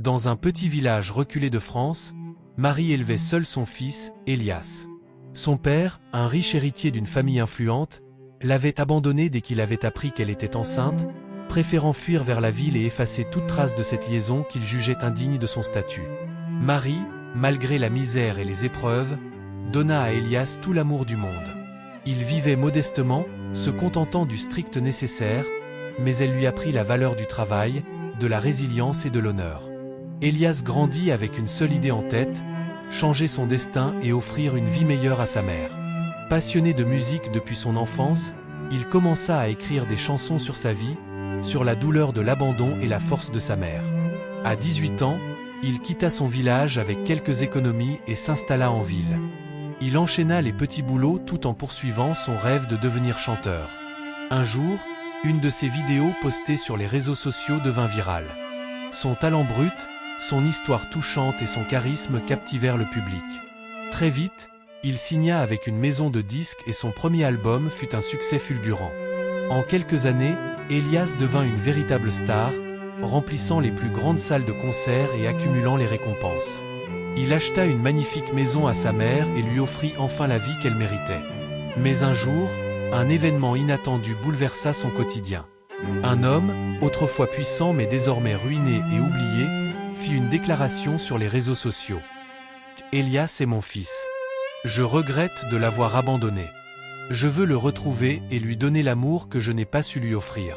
Dans un petit village reculé de France, Marie élevait seule son fils, Elias. Son père, un riche héritier d'une famille influente, l'avait abandonnée dès qu'il avait appris qu'elle était enceinte, préférant fuir vers la ville et effacer toute trace de cette liaison qu'il jugeait indigne de son statut. Marie, malgré la misère et les épreuves, donna à Elias tout l'amour du monde. Il vivait modestement, se contentant du strict nécessaire, mais elle lui apprit la valeur du travail, de la résilience et de l'honneur. Elias grandit avec une seule idée en tête, changer son destin et offrir une vie meilleure à sa mère. Passionné de musique depuis son enfance, il commença à écrire des chansons sur sa vie, sur la douleur de l'abandon et la force de sa mère. À 18 ans, il quitta son village avec quelques économies et s'installa en ville. Il enchaîna les petits boulots tout en poursuivant son rêve de devenir chanteur. Un jour, une de ses vidéos postées sur les réseaux sociaux devint virale. Son talent brut, son histoire touchante et son charisme captivèrent le public. Très vite, il signa avec une maison de disques et son premier album fut un succès fulgurant. En quelques années, Elias devint une véritable star, remplissant les plus grandes salles de concert et accumulant les récompenses. Il acheta une magnifique maison à sa mère et lui offrit enfin la vie qu'elle méritait. Mais un jour, un événement inattendu bouleversa son quotidien. Un homme, autrefois puissant mais désormais ruiné et oublié, fit une déclaration sur les réseaux sociaux. « Elias est mon fils. Je regrette de l'avoir abandonné. Je veux le retrouver et lui donner l'amour que je n'ai pas su lui offrir. »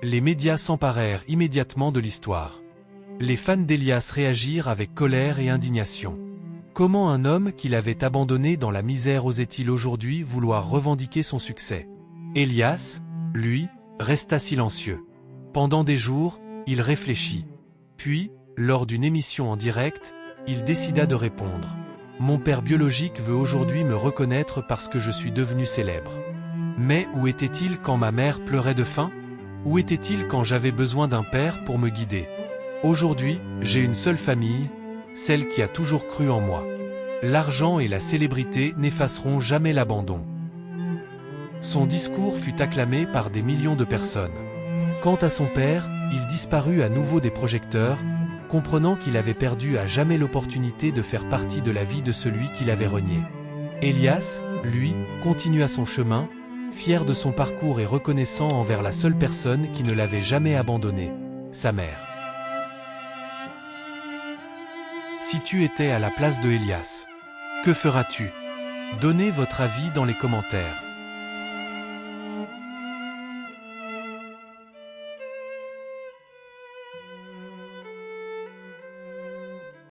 Les médias s'emparèrent immédiatement de l'histoire. Les fans d'Elias réagirent avec colère et indignation. Comment un homme qu'il avait abandonné dans la misère osait-il aujourd'hui vouloir revendiquer son succès? Elias, lui, resta silencieux. Pendant des jours, il réfléchit. Puis, lors d'une émission en direct, il décida de répondre. « Mon père biologique veut aujourd'hui me reconnaître parce que je suis devenu célèbre. Mais où était-il quand ma mère pleurait de faim? Où était-il quand j'avais besoin d'un père pour me guider? Aujourd'hui, j'ai une seule famille, celle qui a toujours cru en moi. L'argent et la célébrité n'effaceront jamais l'abandon. » Son discours fut acclamé par des millions de personnes. Quant à son père, il disparut à nouveau des projecteurs, comprenant qu'il avait perdu à jamais l'opportunité de faire partie de la vie de celui qui l'avait renié. Elias, lui, continua son chemin, fier de son parcours et reconnaissant envers la seule personne qui ne l'avait jamais abandonné, sa mère. Si tu étais à la place de Elias, que feras-tu? Donnez votre avis dans les commentaires.